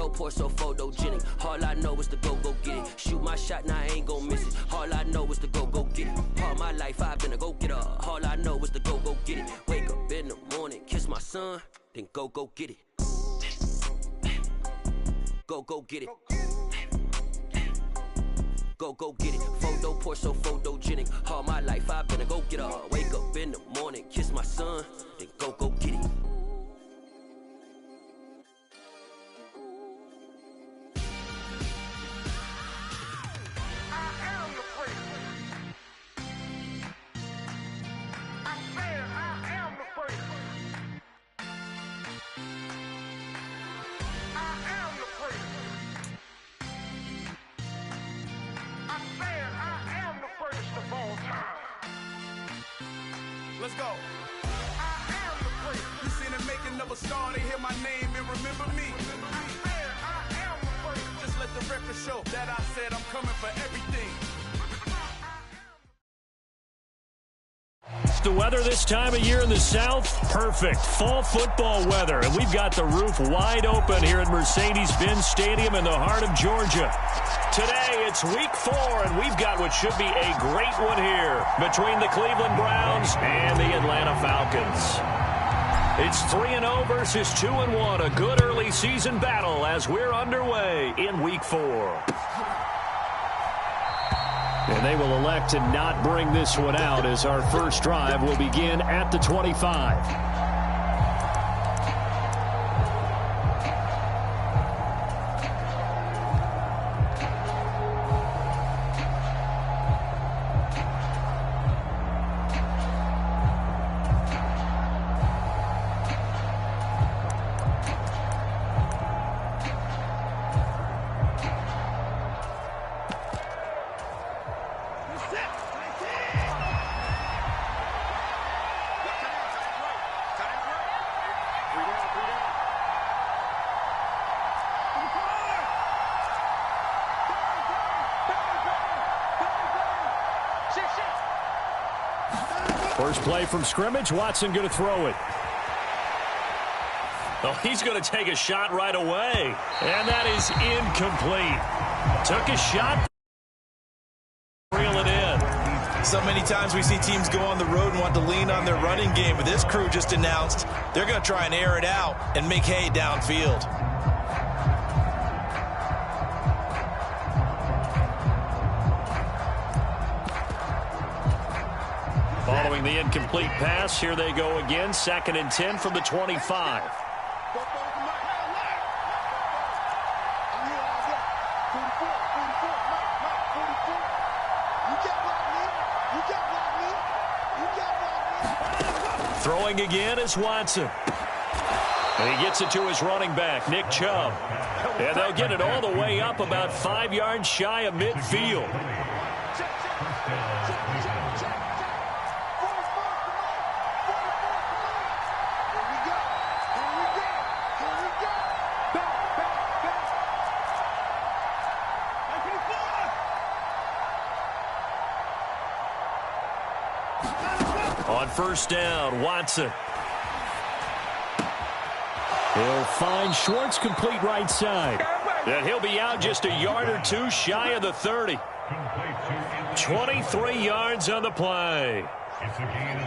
Photo poor, so photogenic. All I know is to go get it. Shoot my shot, now I ain't gon' miss it. All I know is to go get it. All my life I've been a go-getter. All I know is to go get it. Wake up in the morning, kiss my son, then go get it. Go get it. Go get it. Photo poor, so photogenic. All my life I've been a go-getter. Wake up in the morning, kiss my son, then go get it. Let's go. I am the prince. You seen the making of a star, they hear my name and remember me. I am the prince. Just let the record show that I said I'm coming for everything. The weather this time of year in the South, perfect. Fall football weather, and we've got the roof wide open here at Mercedes-Benz Stadium in the heart of Georgia. Today, it's week 4, and we've got what should be a great one here between the Cleveland Browns and the Atlanta Falcons. It's 3-0 versus 2-1, a good early season battle as we're underway in week 4. And they will elect to not bring this one out as our first drive will begin at the 25. First play from scrimmage. Watson going to throw it. Oh, he's going to take a shot right away. And that is incomplete. Took a shot. Reel it in. So many times we see teams go on the road and want to lean on their running game, but this crew just announced they're going to try and air it out and make hay downfield. Following the incomplete pass, here they go again. 2nd and 10 from the 25. Throwing again is Watson. And he gets it to his running back, Nick Chubb. And they'll get it all the way up about 5 yards shy of midfield. On first down, Watson. He'll find Schwartz, complete right side. And he'll be out just a yard or two shy of the 30. 23 yards on the play.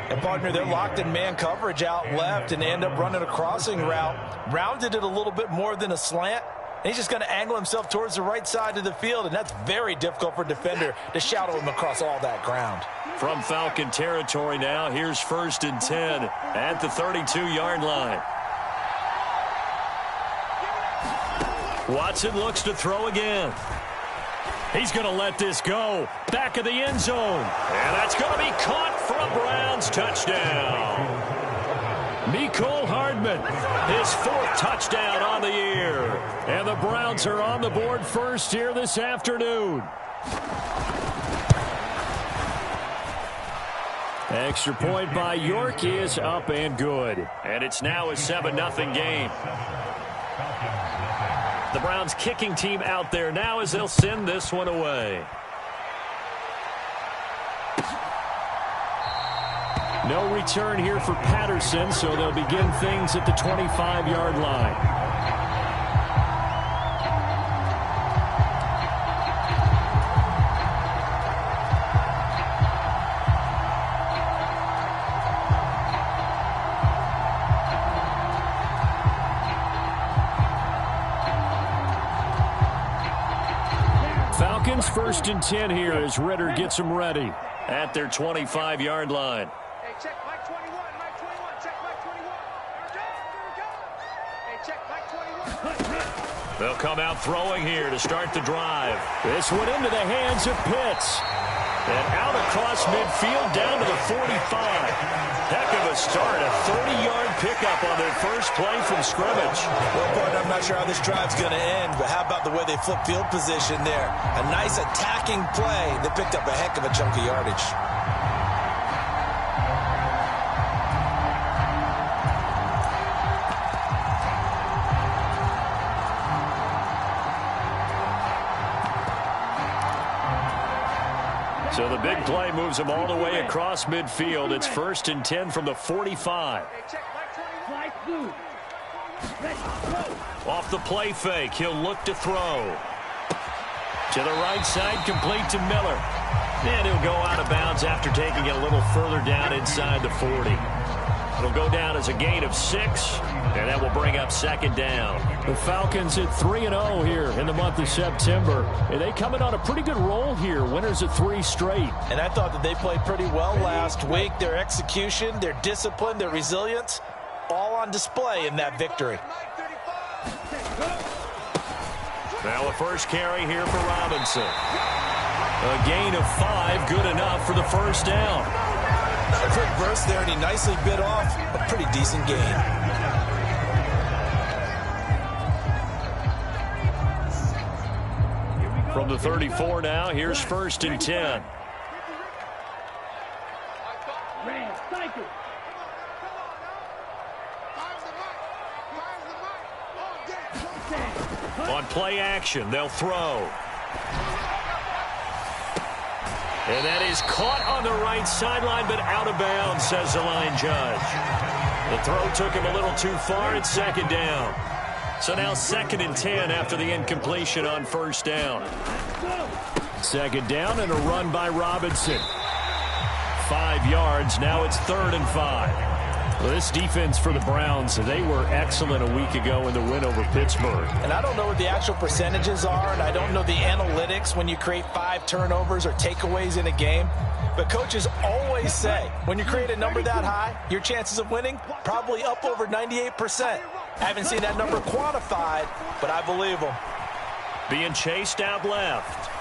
And partner, they're locked in man coverage out left and end up running a crossing route. Rounded it a little bit more than a slant. And he's just going to angle himself towards the right side of the field, and that's very difficult for a defender to shadow him across all that ground. From Falcon territory now, here's 1st and 10 at the 32-yard line. Watson looks to throw again. He's going to let this go. Back of the end zone. And that's going to be caught for a Browns touchdown. Mecole Hardman, his 4th touchdown on the year. And the Browns are on the board first here this afternoon. Extra point by York is up and good. And it's now a 7-0 game. The Browns kicking team out there now as they'll send this one away. No return here for Patterson, so they'll begin things at the 25-yard line. Falcons 1st and 10 here as Ritter gets them ready at their 25-yard line. Hey, check Mike 21, Mike 21, check Mike 21. Here we go. Hey, check Mike 21. They'll come out throwing here to start the drive. This one into the hands of Pitts. And out across midfield down to the 45. Heck of a start, a 30-yard pickup on their first play from scrimmage. Well, partner, I'm not sure how this drive's going to end, but how about the way they flip field position there? A nice attacking play. They picked up a heck of a chunk of yardage. So the big play moves him all the way across midfield. It's 1st and 10 from the 45. Off the play fake, he'll look to throw. To the right side, complete to Miller. And he'll go out of bounds after taking it a little further down inside the 40. It'll go down as a gain of 6, and that will bring up 2nd down. The Falcons at 3-0 here in the month of September. And they come in on a pretty good roll here. Winners at 3 straight. And I thought that they played pretty well last week. Their execution, their discipline, their resilience, all on display in that victory. Now the first carry here for Robinson. A gain of 5, good enough for the first down. A quick burst there, and he nicely bit off a pretty decent gain. From the 34 now, here's 1st and 10. On play action, they'll throw. And that is caught on the right sideline, but out of bounds, says the line judge. The throw took him a little too far. It's 2nd down. So now 2nd and 10 after the incompletion on 1st down. 2nd down and a run by Robinson. 5 yards. Now it's 3rd and 5. Well, this defense for the Browns, they were excellent a week ago in the win over Pittsburgh. And I don't know what the actual percentages are, and I don't know the analytics when you create 5 turnovers or takeaways in a game. But coaches always say, when you create a number that high, your chances of winning probably up over 98%. I haven't seen that number quantified, but I believe them. Being chased out left.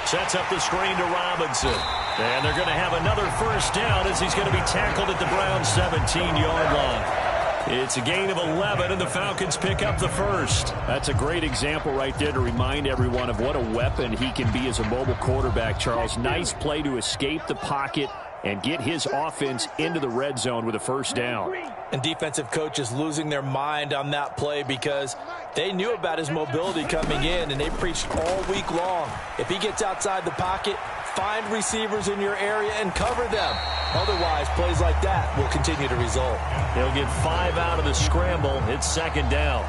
Sets up the screen to Robinson. And they're going to have another first down as he's going to be tackled at the Browns' 17-yard line. It's a gain of 11, and the Falcons pick up the first. That's a great example right there to remind everyone of what a weapon he can be as a mobile quarterback, Charles. Nice play to escape the pocket and get his offense into the red zone with a first down. And defensive coaches losing their mind on that play because they knew about his mobility coming in, and they preached all week long. If he gets outside the pocket, find receivers in your area and cover them. Otherwise, plays like that will continue to result. He'll get 5 out of the scramble. It's 2nd down.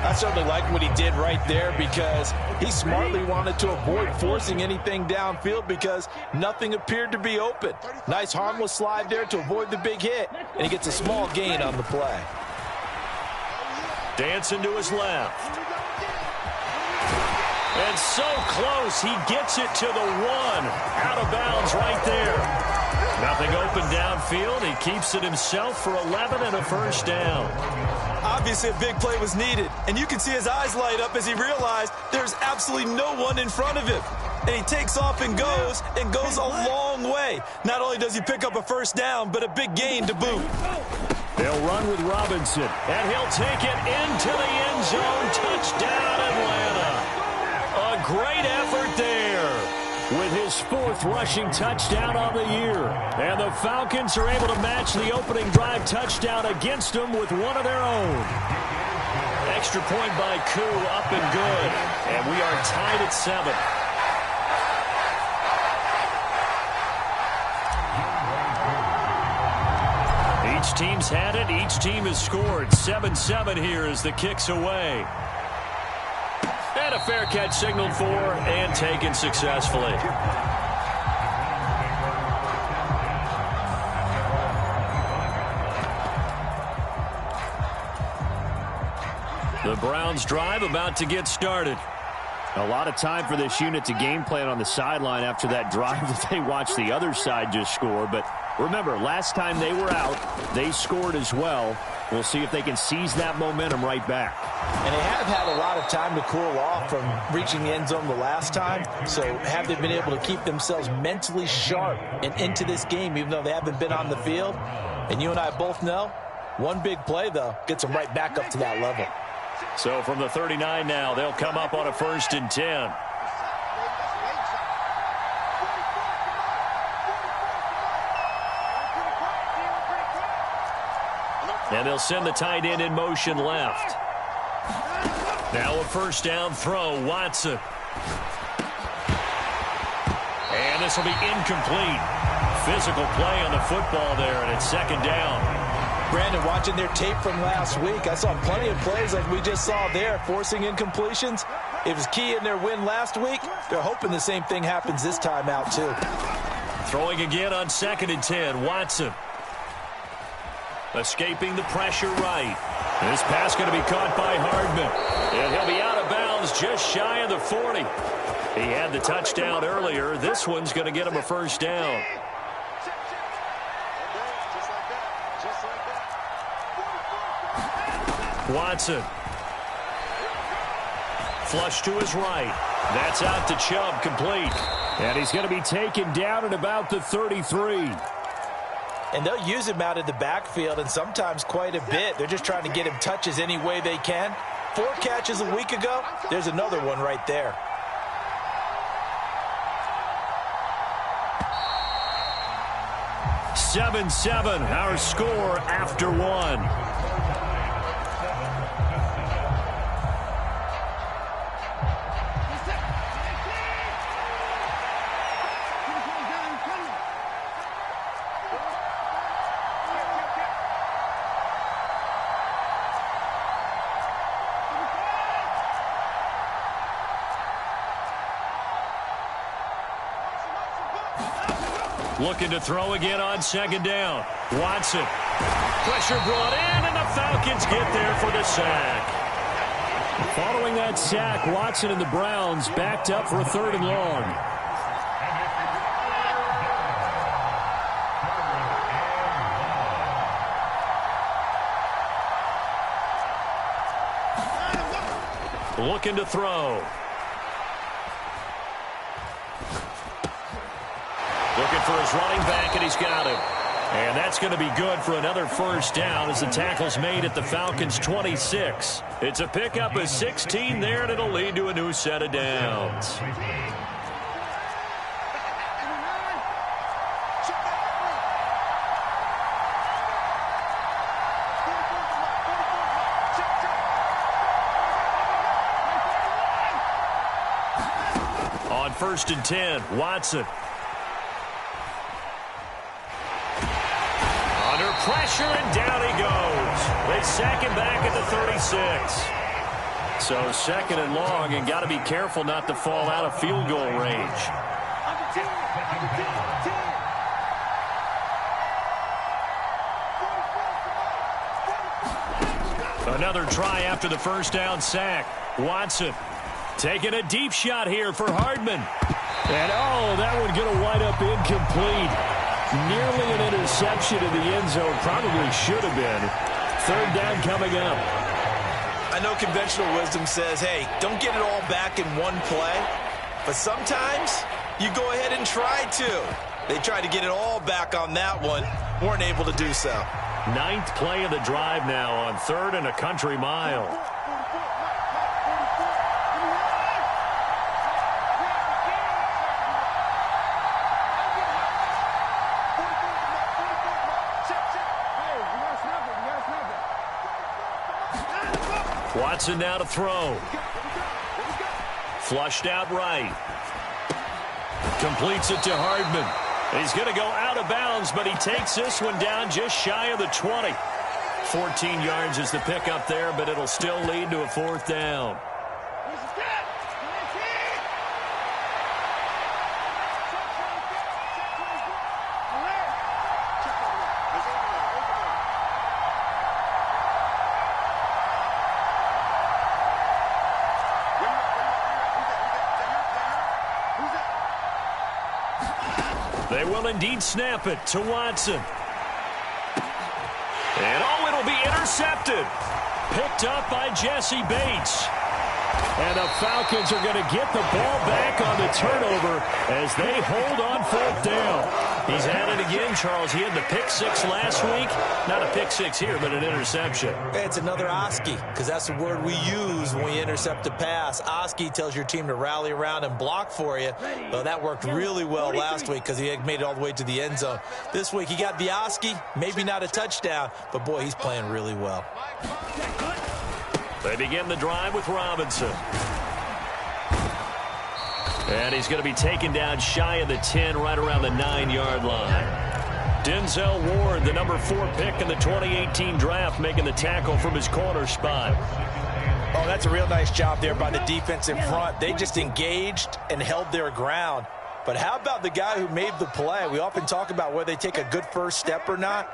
I certainly like what he did right there because he smartly wanted to avoid forcing anything downfield because nothing appeared to be open. Nice harmless slide there to avoid the big hit, and he gets a small gain on the play. Dancing to his left. And so close, he gets it to the 1. Out of bounds right there. Nothing open downfield. He keeps it himself for 11 and a first down. Obviously, a big play was needed, and you can see his eyes light up as he realized there's absolutely no one in front of him. And he takes off and goes a long way. Not only does he pick up a first down, but a big gain to boot. They'll run with Robinson, and he'll take it into the end zone. Touchdown, Atlanta. A great effort there with his 4th rushing touchdown on the year. And the Falcons are able to match the opening drive touchdown against them with one of their own. Extra point by Koo, up and good. And we are tied at 7. Each team's had it. Each team has scored. 7-7 here as the kick's away. And a fair catch signaled for and taken successfully. The Browns drive about to get started. A lot of time for this unit to game plan on the sideline after that drive that they watched the other side just score. But remember, last time they were out, they scored as well. We'll see if they can seize that momentum right back. And they have had a lot of time to cool off from reaching the end zone the last time. So have they been able to keep themselves mentally sharp and into this game, even though they haven't been on the field? And you and I both know, one big play, though, gets them right back up to that level. So from the 39 now, they'll come up on a 1st and 10. And they'll send the tight end in motion left. Now a 1st down throw, Watson. And this will be incomplete. Physical play on the football there, and it's 2nd down. Brandon, watching their tape from last week, I saw plenty of plays like we just saw there, forcing incompletions. It was key in their win last week. They're hoping the same thing happens this time out, too. Throwing again on 2nd and 10, Watson. Escaping the pressure right. This pass going to be caught by Hardman. And he'll be out of bounds just shy of the 40. He had the touchdown earlier. This one's going to get him a 1st down. Watson. Flush to his right. That's out to Chubb, complete. And he's going to be taken down at about the 33. And they'll use him out in the backfield, and sometimes quite a bit. They're just trying to get him touches any way they can. 4 catches a week ago. There's another one right there. "7-7", our score after 1. Looking to throw again on 2nd down. Watson. Pressure brought in, and the Falcons get there for the sack. Following that sack, Watson and the Browns backed up for a 3rd and long. Looking to throw. Looking for his running back, and he's got him. And that's going to be good for another 1st down as the tackle's made at the Falcons' 26. It's a pickup of 16 there, and it'll lead to a new set of downs. On 1st and 10, Watson. Pressure, and down he goes. They sack him back at the 36. So 2nd and long, and got to be careful not to fall out of field goal range. Another try after the 1st down sack. Watson taking a deep shot here for Hardman. And that one going to wind up incomplete. Nearly an interception in the end zone. Probably should have been. 3rd down coming up. I know conventional wisdom says, hey, don't get it all back in one play. But sometimes you go ahead and try to. They tried to get it all back on that one. Weren't able to do so. 9th play of the drive now on 3rd and a country mile. Watson now to throw. Flushed out right. Completes it to Hardman. He's going to go out of bounds, but he takes this one down just shy of the 20. 14 yards is the pickup there, but it'll still lead to a 4th down. will indeed snap it to Watson. And it'll be intercepted. Picked up by Jesse Bates. And the Falcons are going to get the ball back on the turnover as they hold on 4th down. He's had it again, Charles. He had the pick 6 last week. Not a pick 6 here, but an interception. It's another Oski, because that's the word we use when we intercept a pass. Oski tells your team to rally around and block for you. Well, that worked really well last week because he had made it all the way to the end zone. This week he got the Oski, maybe not a touchdown, but boy, he's playing really well. They begin the drive with Robinson. And he's going to be taken down shy of the 10, right around the 9-yard line. Denzel Ward, the number 4 pick in the 2018 draft, making the tackle from his corner spot. Oh, that's a real nice job there by the defense in front. They just engaged and held their ground. But how about the guy who made the play? We often talk about whether they take a good first step or not.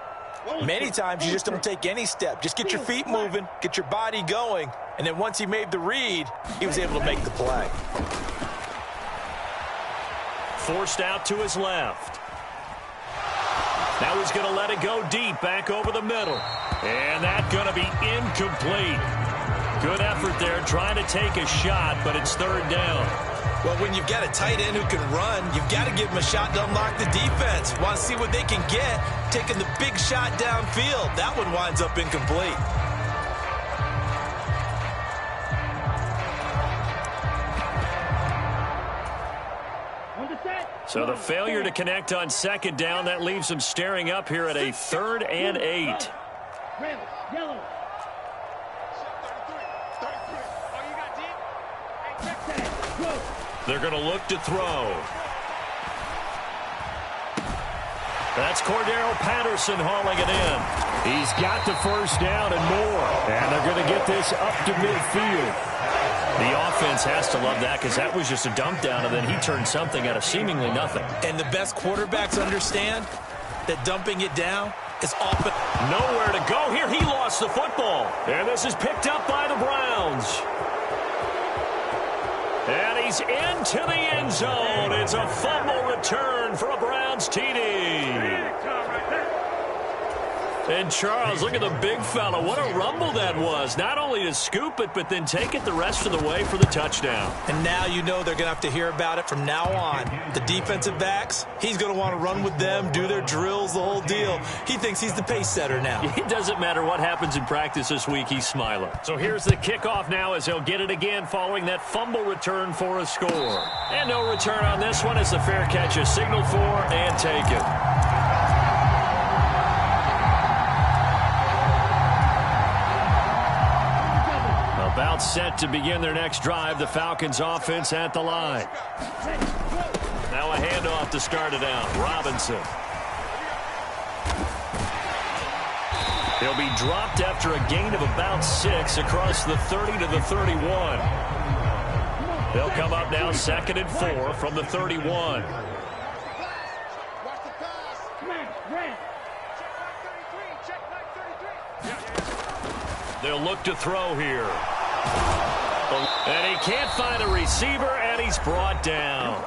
Many times you just don't take any step. Just get your feet moving, get your body going, and then once he made the read, he was able to make the play. Forced out to his left. Now he's going to let it go deep, back over the middle. And that's going to be incomplete. Good effort there, trying to take a shot, but it's 3rd down. Well, when you've got a tight end who can run, you've got to give him a shot to unlock the defense. Want to see what they can get, taking the big shot downfield. That one winds up incomplete. So the failure to connect on 2nd down, that leaves them staring up here at a 3rd and 8. Yellow. They're going to look to throw. That's Cordero Patterson hauling it in. He's got the 1st down and more. And they're going to get this up to midfield. The offense has to love that because that was just a dump down, and then he turned something out of seemingly nothing. And the best quarterbacks understand that dumping it down is often nowhere to go here. He lost the football. And this is picked up by the Browns. And he's into the end zone. It's a fumble return for a Browns TD. And Charles, look at the big fella. What a rumble that was. Not only to scoop it, but then take it the rest of the way for the touchdown. And now you know they're going to have to hear about it from now on. The defensive backs, he's going to want to run with them, do their drills, the whole deal. He thinks he's the pace setter now. It doesn't matter what happens in practice this week, he's smiling. So here's the kickoff now as he'll get it again following that fumble return for a score. And no return on this one as the fair catch is signaled for and taken. About set to begin their next drive, the Falcons offense at the line. Now a handoff to start it out. Robinson. He'll be dropped after a gain of about 6 across the 30 to the 31. They'll come up now 2nd and 4 from the 31. They'll look to throw here. And he can't find a receiver, and he's brought down.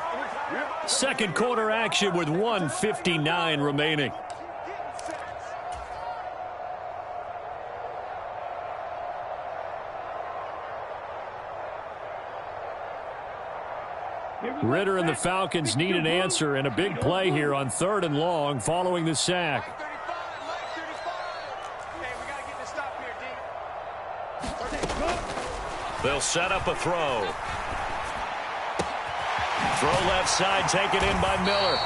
Second quarter action with 1:59 remaining. Ritter and the Falcons need an answer and a big play here on 3rd and long following the sack. They'll set up a throw. Throw left side taken in by Miller.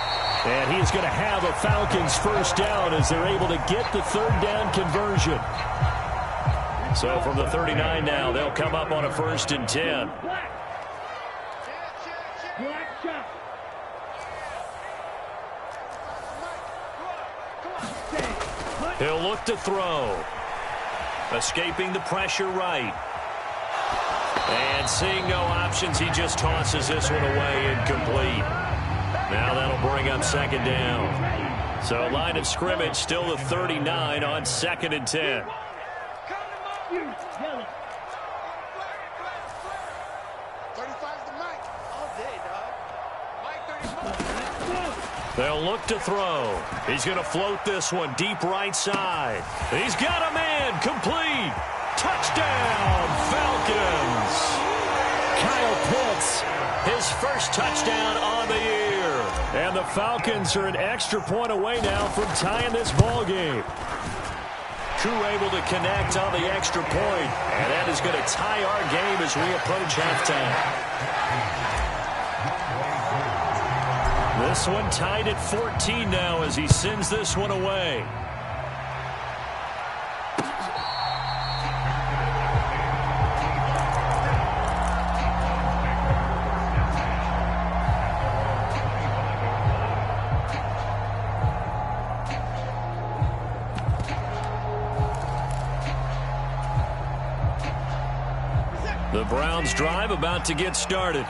And he's going to have a Falcons 1st down as they're able to get the 3rd down conversion. So from the 39 now, they'll come up on a 1st and 10. He'll look to throw. Escaping the pressure right. And seeing no options, he just tosses this one away incomplete. Now that'll bring up 2nd down. So line of scrimmage still the 39 on 2nd and 10. They'll look to throw. He's going to float this one deep right side. He's got a man. Complete. Touchdown, Falcons. Kyle Pitts, his first touchdown on the year. And the Falcons are an extra point away now from tying this ball game. Crew able to connect on the extra point, and that is going to tie our game as we approach halftime. This one tied at 14 now as he sends this one away. The Browns drive about to get started.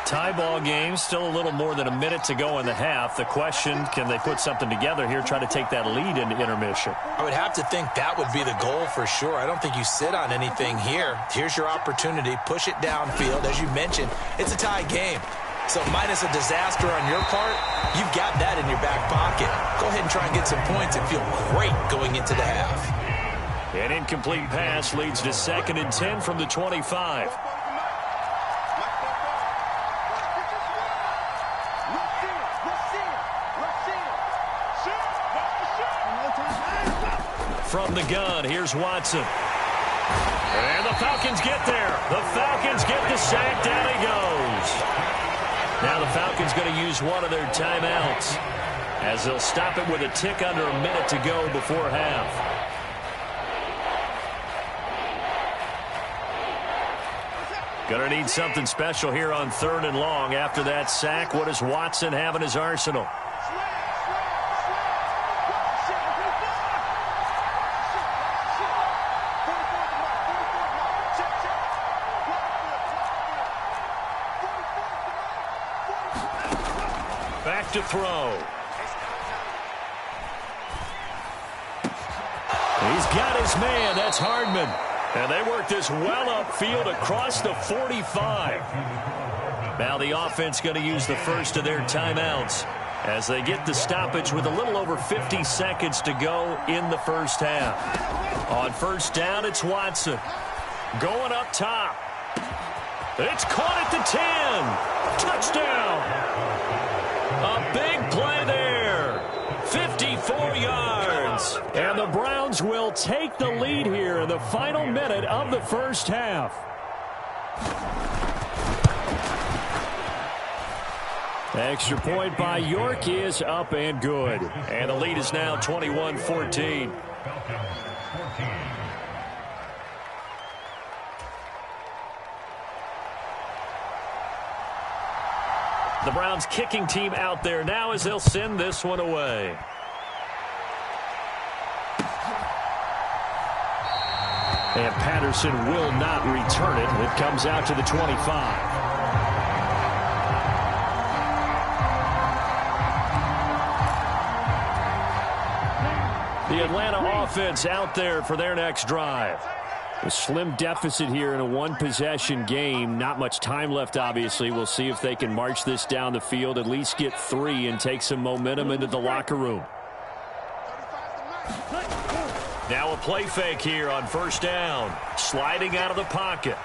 Tie ball game, still a little more than a minute to go in the half. The question, can they put something together here, try to take that lead into intermission? I would have to think that would be the goal for sure. I don't think you sit on anything here. Here's your opportunity. Push it downfield. As you mentioned, it's a tie game. So minus a disaster on your part, you've got that in your back pocket. Go ahead and try and get some points and feel great going into the half. An incomplete pass leads to 2nd and 10 from the 25. From the gun, here's Watson. And the Falcons get there. The Falcons get the sack. Down he goes. Now the Falcons going to use one of their timeouts as they'll stop it with a tick under a minute to go before half. Going to need something special here on 3rd and long. After that sack, what does Watson have in his arsenal? Back to throw. He's got his man. That's Hardman. And they work this well upfield across the 45. Now the offense going to use the first of their timeouts as they get the stoppage with a little over 50 seconds to go in the first half. On first down, it's Watson. Going up top. It's caught at the 10. Touchdown. A big play there. 54 yards. And the Browns will take the lead here in the final minute of the first half. Extra point by York is up and good. And the lead is now 21-14. The Browns kicking team out there now as they'll send this one away. And Patterson will not return it. It comes out to the 25. The Atlanta offense out there for their next drive. A slim deficit here in a one-possession game. Not much time left, obviously. We'll see if they can march this down the field, at least get 3 and take some momentum into the locker room. Now a play fake here on first down. Sliding out of the pocket.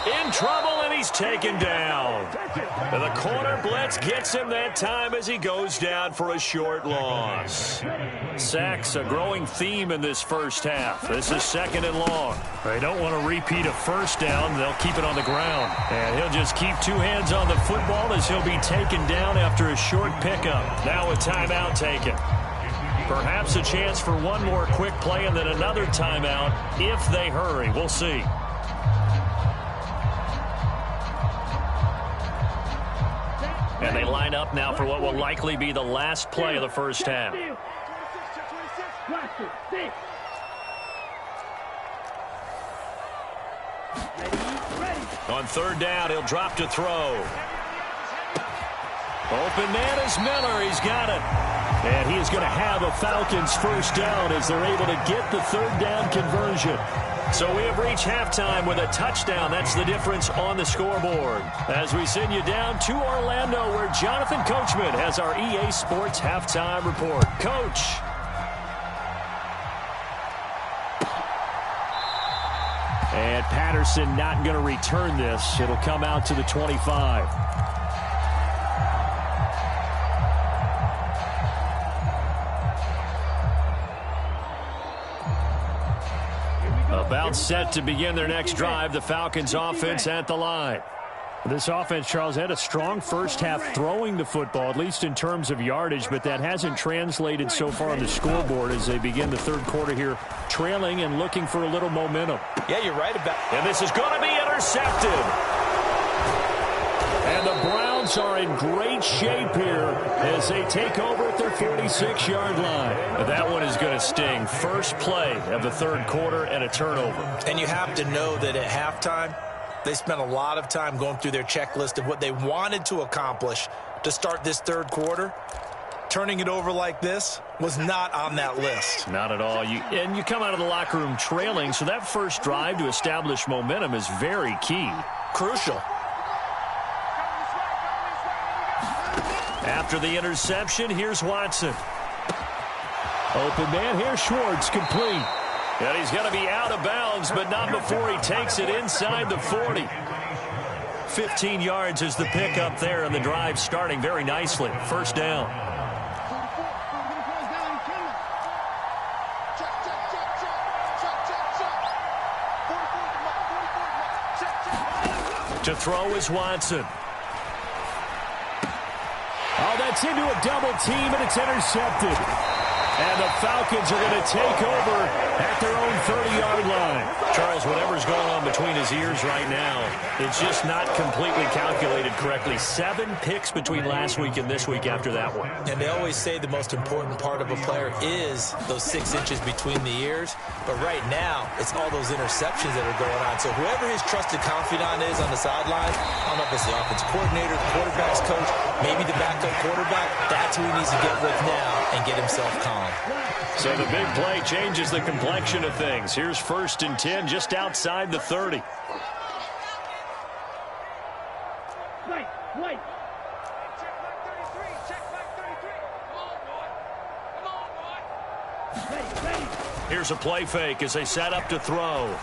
In trouble, and he's taken down. And the corner blitz gets him that time as he goes down for a short loss. Sacks, a growing theme in this first half. This is 2nd and long. They don't want to repeat a first down. They'll keep it on the ground. And he'll just keep 2 hands on the football as he'll be taken down after a short pickup. Now a timeout taken. Perhaps a chance for one more quick play and then another timeout if they hurry. We'll see. And they line up now for what will likely be the last play of the first half. On third down, he'll drop to throw. Open man is Miller. He's got it. And he is going to have a Falcons first down as they're able to get the third down conversion. So we have reached halftime with a touchdown. That's the difference on the scoreboard. As we send you down to Orlando, where Jonathan Coachman has our EA Sports halftime report. Coach. And Patterson not going to return this. It'll come out to the 25. About set to begin their next drive. The Falcons offense at the line. This offense, Charles, had a strong first half throwing the football, at least in terms of yardage, but that hasn't translated so far on the scoreboard as they begin the third quarter here, trailing and looking for a little momentum. Yeah, you're right about it. And this is going to be intercepted. And the Browns are in great shape here as they take over at their 46-yard line. That one is going to sting. First play of the third quarter and a turnover. And you have to know that at halftime, they spent a lot of time going through their checklist of what they wanted to accomplish to start this third quarter. Turning it over like this was not on that list. Not at all. And you come out of the locker room trailing, so that first drive to establish momentum is very key. Crucial. After the interception, here's Watson. Open man, here's Schwartz, complete. And he's going to be out of bounds, but not before he takes it inside the 40. 15 yards is the pickup there, and the drive starting very nicely. First down. To throw is Watson. Oh, that's into a double team, and it's intercepted. And the Falcons are going to take over at their own 30-yard line. Charles, whatever's going on between his ears right now, it's just not completely calculated correctly. 7 picks between last week and this week after that one. And they always say the most important part of a player is those 6 inches between the ears. But right now, it's all those interceptions that are going on. So whoever his trusted confidant is on the sideline, I don't know if it's the offensive coordinator, the quarterback's coach, maybe the backup quarterback, that's who he needs to get with now and get himself calm. So the big play changes the complexion of things. Here's 1st and 10 just outside the 30. Wait. Check back 33. Check back 33. Come on, boy. Come on, boy. Here's a play fake as they set up to throw.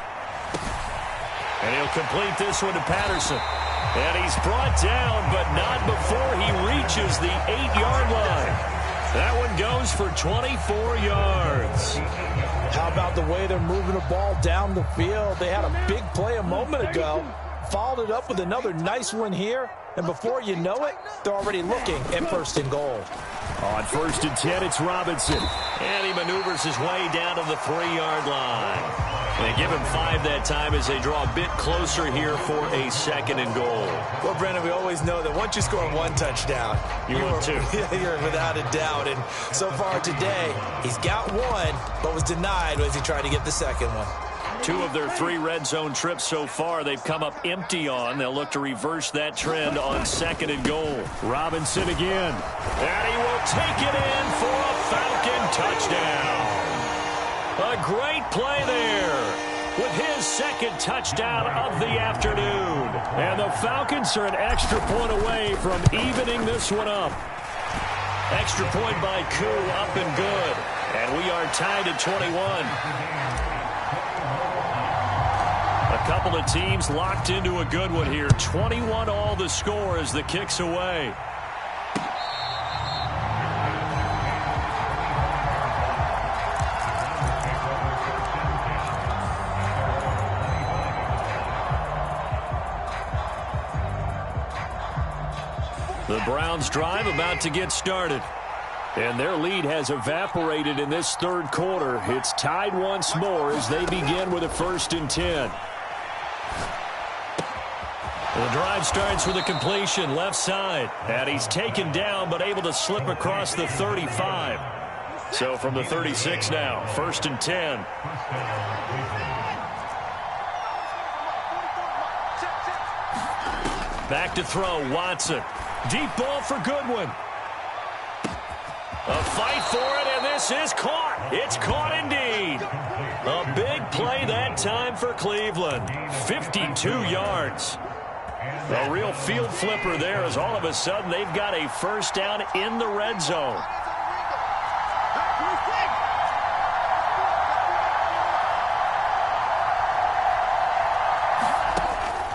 And he'll complete this one to Patterson. And he's brought down, but not before he reaches the 8-yard line. That one goes for 24 yards. How about the way they're moving the ball down the field? They had a big play a moment ago, followed it up with another nice one here, and before you know it, they're already looking at 1st and goal. On 1st and 10, it's Robinson. And he maneuvers his way down to the 3-yard line. They give him 5 that time as they draw a bit closer here for a 2nd and goal. Well, Brendan, we always know that once you score 1 touchdown, you're without a doubt. And so far today, he's got 1, but was denied as he tried to get the 2nd one. 2 of their 3 red zone trips so far they've come up empty on. They'll look to reverse that trend on 2nd and goal. Robinson again. And he will take it in for a Falcon touchdown. A great play there with his 2nd touchdown of the afternoon. And the Falcons are an extra point away from evening this one up. Extra point by Koo, up and good. And we are tied at 21. A couple of teams locked into a good one here. 21 all the score as the kick's away. The Browns drive about to get started. And their lead has evaporated in this third quarter. It's tied once more as they begin with a 1st and 10. The drive starts with a completion left side. And he's taken down but able to slip across the 35. So from the 36 now, 1st and 10. Back to throw, Watson. Deep ball for Goodwin. A fight for it, and this is caught. It's caught indeed. A big play that time for Cleveland. 52 yards. A real field flipper there as all of a sudden they've got a first down in the red zone.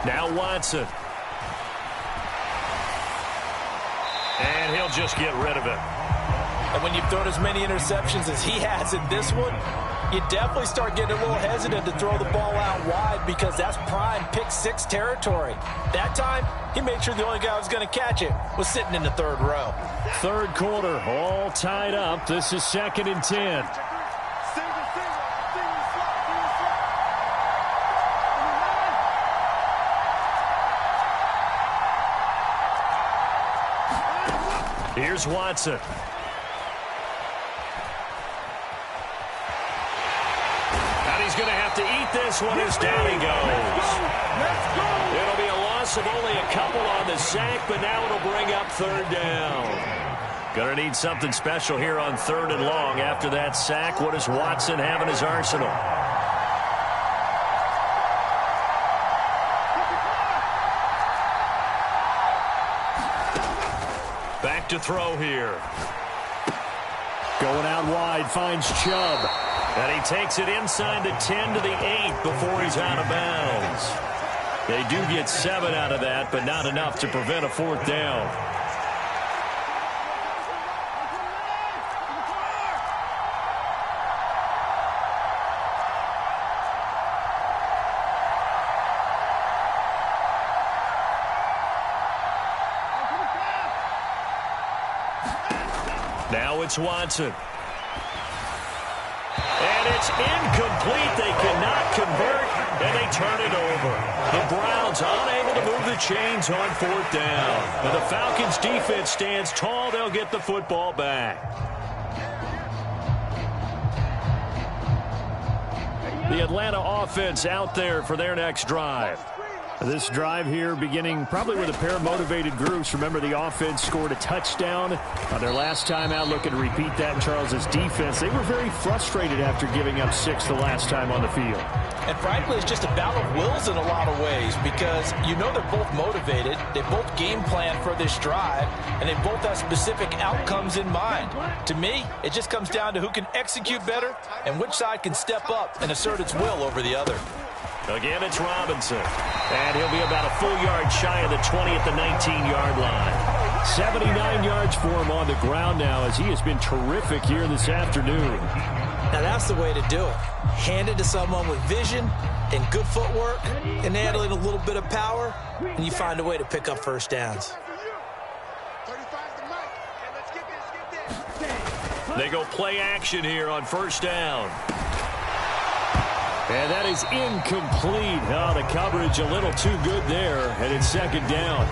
Now Watson. And he'll just get rid of it. And when you've thrown as many interceptions as he has in this one, you definitely start getting a little hesitant to throw the ball out wide because that's prime pick six territory. That time, he made sure the only guy who was going to catch it was sitting in the third row. Third quarter, all tied up. This is 2nd and 10. Here's Watson. And he's going to have to eat this one as down he goes. It'll be a loss of only a couple on the sack, but now it'll bring up third down. Going to need something special here on 3rd and long after that sack. What does Watson have in his arsenal? Back to throw here. Going out wide, finds Chubb. And he takes it inside the 10 to the 8 before he's out of bounds. They do get 7 out of that, but not enough to prevent a 4th down. Now it's Watson. And it's incomplete. They cannot convert, and they turn it over. The Browns unable to move the chains on 4th down. And the Falcons' defense stands tall. They'll get the football back. The Atlanta offense out there for their next drive. This drive here beginning probably with a pair of motivated groups. Remember, the offense scored a touchdown their last time out. Looking to repeat that in Charles's defense. They were very frustrated after giving up 6 the last time on the field. And frankly, it's just a battle of wills in a lot of ways because you know they're both motivated. They both game plan for this drive, and they both have specific outcomes in mind. To me, it just comes down to who can execute better and which side can step up and assert its will over the other. Again, it's Robinson. And he'll be about a full yard shy of the 20 at the 19-yard line. 79 yards for him on the ground now as he has been terrific here this afternoon. Now that's the way to do it. Hand it to someone with vision and good footwork and add in a little bit of power, and you find a way to pick up first downs. They go play action here on 1st down. And that is incomplete. Oh, the coverage a little too good there, and it's 2nd down.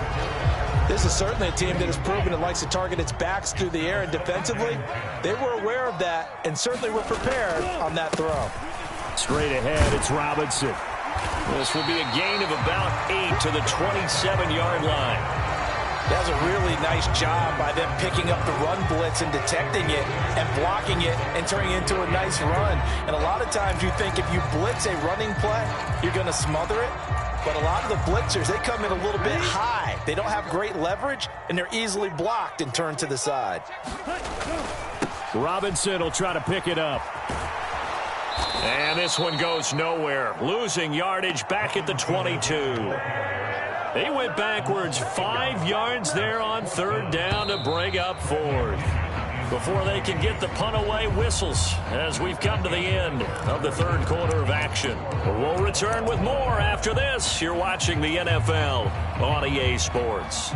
This is certainly a team that has proven it likes to target its backs through the air, and defensively, they were aware of that and certainly were prepared on that throw. Straight ahead, it's Robinson. This will be a gain of about 8 to the 27-yard line. That's a really nice job by them picking up the run blitz and detecting it and blocking it and turning it into a nice run. And a lot of times you think if you blitz a running play, you're going to smother it. But a lot of the blitzers, they come in a little bit high. They don't have great leverage, and they're easily blocked and turned to the side. Robinson will try to pick it up. And this one goes nowhere. Losing yardage back at the 22. They went backwards 5 yards there on 3rd down to bring up 4th. Before they can get the punt away, whistles as we've come to the end of the 3rd quarter of action. We'll return with more after this. You're watching the NFL on EA Sports.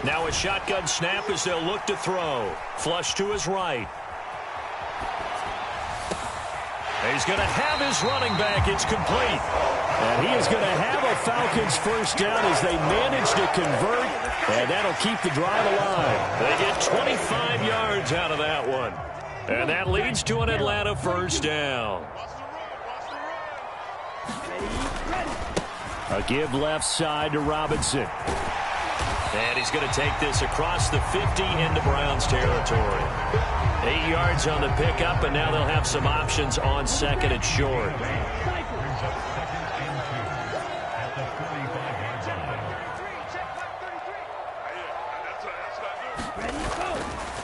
Now a shotgun snap as they'll look to throw. Flush to his right. He's going to have his running back. It's complete. And he is going to have a Falcons first down as they manage to convert. And that'll keep the drive alive. They get 25 yards out of that one. And that leads to an Atlanta first down. A give left side to Robinson. And he's going to take this across the 50 into Browns territory. 8 yards on the pickup, and now they'll have some options on second and short.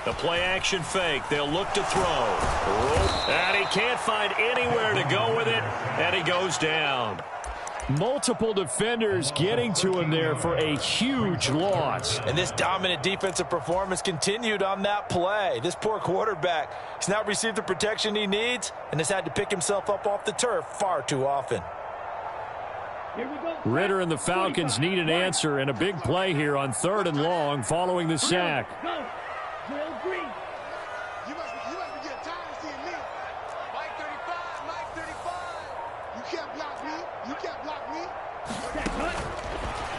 The play-action fake. They'll look to throw. And he can't find anywhere to go with it, and he goes down. Multiple defenders getting to him there for a huge loss. And this dominant defensive performance continued on that play. This poor quarterback, he's not received the protection he needs and has had to pick himself up off the turf far too often. Ritter and the Falcons need an answer and a big play here on 3rd and long following the sack.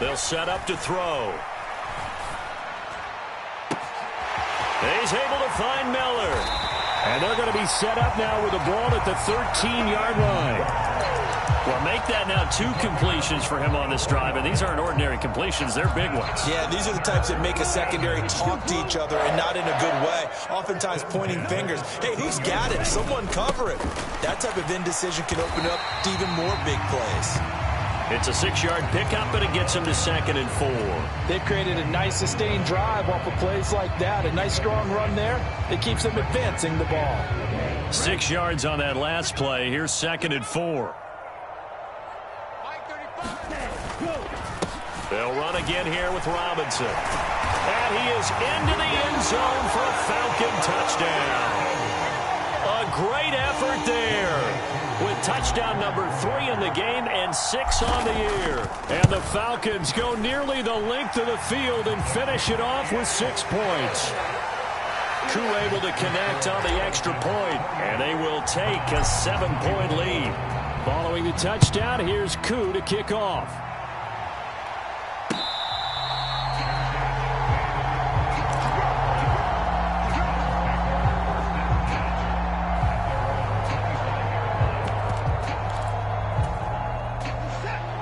They'll set up to throw. He's able to find Miller. And they're going to be set up now with the ball at the 13-yard line. Well, make that now 2 completions for him on this drive, and these aren't ordinary completions. They're big ones. Yeah, these are the types that make a secondary talk to each other and not in a good way. Oftentimes pointing fingers. Hey, who's got it? Someone cover it. That type of indecision can open up to even more big plays. It's a 6-yard pickup, and it gets him to 2nd and 4. They've created a nice sustained drive off of plays like that. A nice strong run there that keeps them advancing the ball. 6 yards on that last play. Here's 2nd and 4. They'll run again here with Robinson. And he is into the end zone for a Falcon touchdown. A great effort there. With touchdown number 3 in the game and 6 on the year. And the Falcons go nearly the length of the field and finish it off with 6 points. Koo able to connect on the extra point, and they will take a 7-point lead. Following the touchdown, here's Koo to kick off.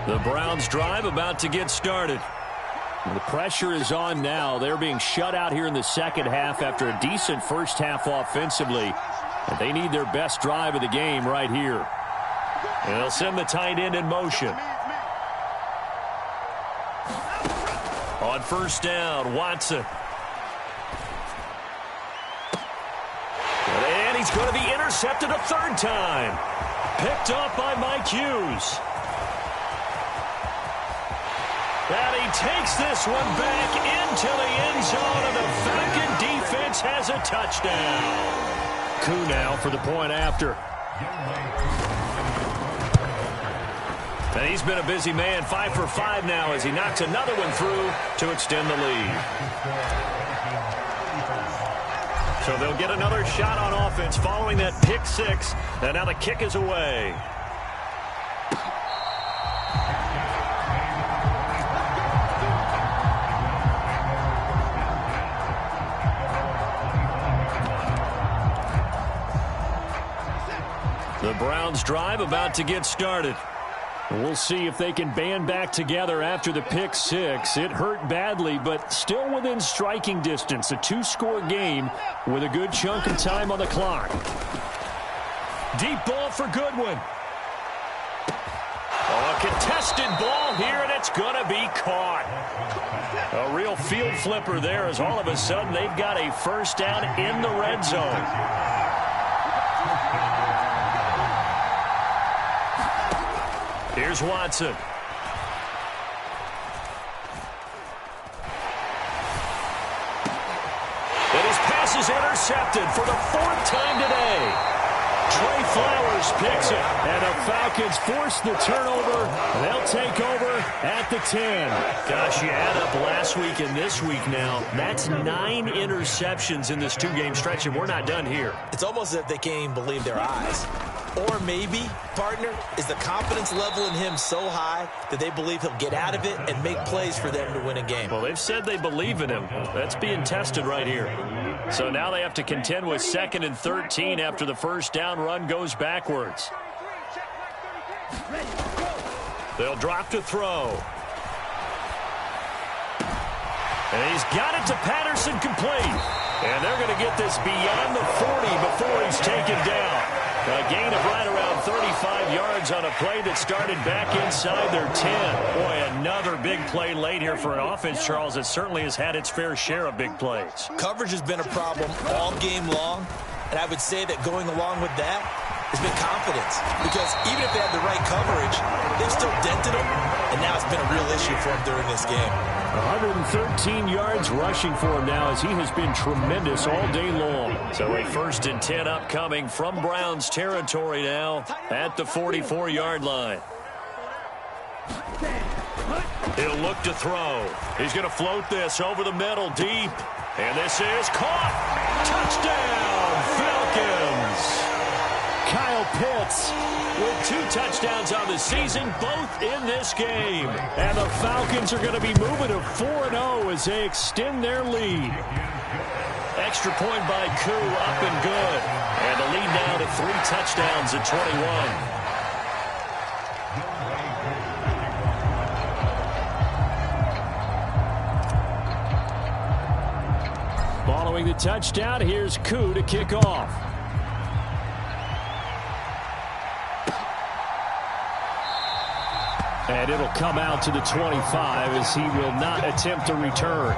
The Browns drive about to get started. The pressure is on now. They're being shut out here in the second half after a decent first half offensively. And they need their best drive of the game right here. And they'll send the tight end in motion. On first down, Watson. And he's going to be intercepted a 3rd time. Picked off by Mike Hughes. And he takes this one back into the end zone, and the Falcon defense has a touchdown. Koo now for the point after. And he's been a busy man, 5 for 5 now as he knocks another one through to extend the lead. So they'll get another shot on offense following that pick 6, and now the kick is away. The Browns drive about to get started. We'll see if they can band back together after the pick 6. It hurt badly, but still within striking distance. A 2-score game with a good chunk of time on the clock. Deep ball for Goodwin. Oh, a contested ball here, and it's going to be caught. A real field flipper there as all of a sudden they've got a first down in the red zone. Here's Watson. And his pass is intercepted for the 4th time today. Trey Flowers picks it, and a Falcons force the turnover. They'll take over at the 10. Gosh, you add up last week and this week now. That's 9 interceptions in this 2-game stretch, and we're not done here. It's almost as if they can't even believe their eyes. Or maybe, partner, is the confidence level in him so high that they believe he'll get out of it and make plays for them to win a game. Well, they've said they believe in him. That's being tested right here. So now they have to contend with 2nd and 13 after the first down run goes backwards. They'll drop to throw. And he's got it to Patterson, complete. And they're going to get this beyond the 40 before he's taken down. A gain of right around 35 yards on a play that started back inside their 10. Boy, another big play late here for an offense, Charles, that certainly has had its fair share of big plays. Coverage has been a problem all game long, and I would say that going along with that has been confidence. Because even if they had the right coverage, they've still dented them, and now it's been a real issue for them during this game. 113 yards rushing for him now as he has been tremendous all day long. So a 1st and 10 upcoming from Browns territory now at the 44-yard line. He'll look to throw. He's going to float this over the middle deep. And this is caught. Touchdown, Falcons. Kyle Pitts with 2 touchdowns on the season, both in this game. And the Falcons are going to be moving to 4-0 as they extend their lead. Extra point by Koo, up and good. And the lead now to 3 touchdowns at 21. Following the touchdown, here's Koo to kick off. And it'll come out to the 25 as he will not attempt a return.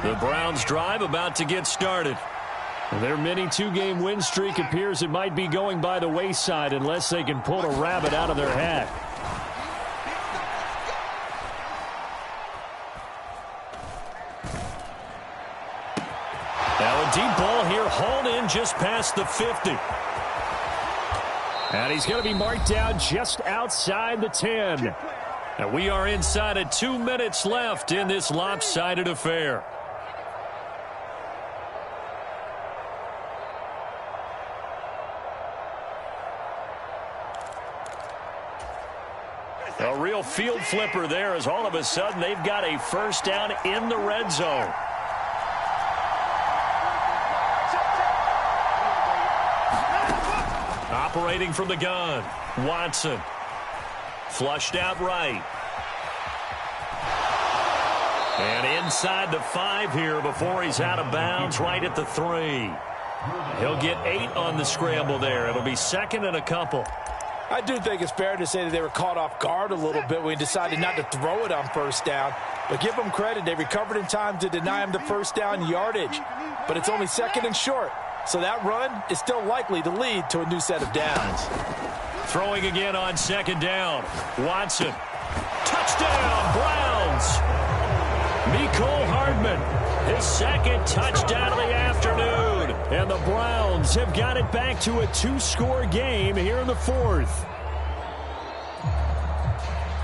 The Browns drive about to get started. Their mini 2-game win streak appears it might be going by the wayside unless they can pull a rabbit out of their hat. Now a deep ball here, hauled in just past the 50. And he's going to be marked down just outside the 10. And we are inside of 2 minutes left in this lopsided affair. A real field flipper there as all of a sudden they've got a first down in the red zone. Operating from the gun, Watson. Flushed out right. And inside the 5 here before he's out of bounds, right at the 3. He'll get 8 on the scramble there. It'll be 2nd and a couple. I do think it's fair to say that they were caught off guard a little bit when he decided not to throw it on first down. But give them credit. They recovered in time to deny him the first down yardage. But it's only 2nd and short. So that run is still likely to lead to a new set of downs. Throwing again on 2nd down. Watson. Touchdown, Browns. Mecole Hardman, his 2nd touchdown of the afternoon. And the Browns have got it back to a 2-score game here in the 4th.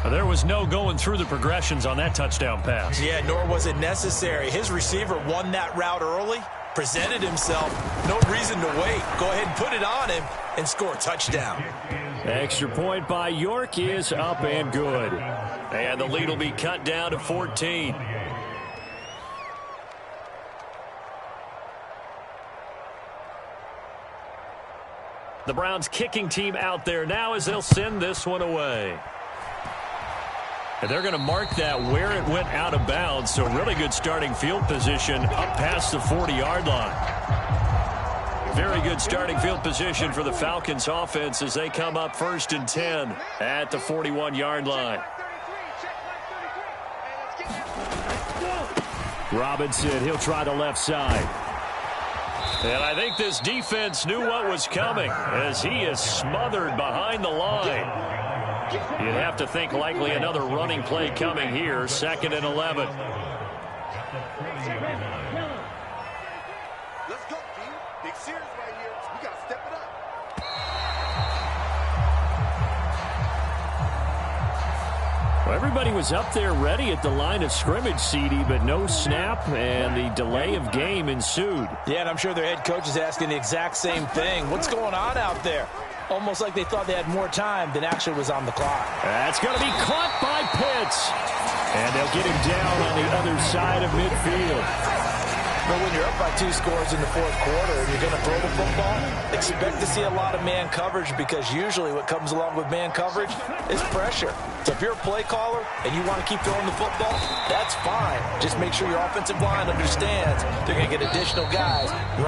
There was no going through the progressions on that touchdown pass. Yeah, nor was it necessary. His receiver won that route early, presented himself. No reason to wait. Go ahead and put it on him and score a touchdown. Extra point by York is up and good. And the lead will be cut down to 14. The Browns kicking team out there now as they'll send this one away. And they're going to mark that where it went out of bounds. So really good starting field position up past the 40-yard line. Very good starting field position for the Falcons offense as they come up 1st and 10 at the 41-yard line. Robinson, he'll try the left side. And I think this defense knew what was coming as he is smothered behind the line. You'd have to think likely another running play coming here, 2nd and 11. Let's go, team. Big series right here. We got to step it up. Well, everybody was up there ready at the line of scrimmage, CD, but no snap, and the delay of game ensued. Yeah, and I'm sure their head coach is asking the exact same thing. What's going on out there? Almost like they thought they had more time than actually was on the clock. That's going to be caught by Pitts. And they'll get him down on the other side of midfield. But when you're up by 2 scores in the 4th quarter and you're going to throw the football, expect to see a lot of man coverage because usually what comes along with man coverage is pressure. So if you're a play caller and you want to keep throwing the football, that's fine. Just make sure your offensive line understands they're going to get additional guys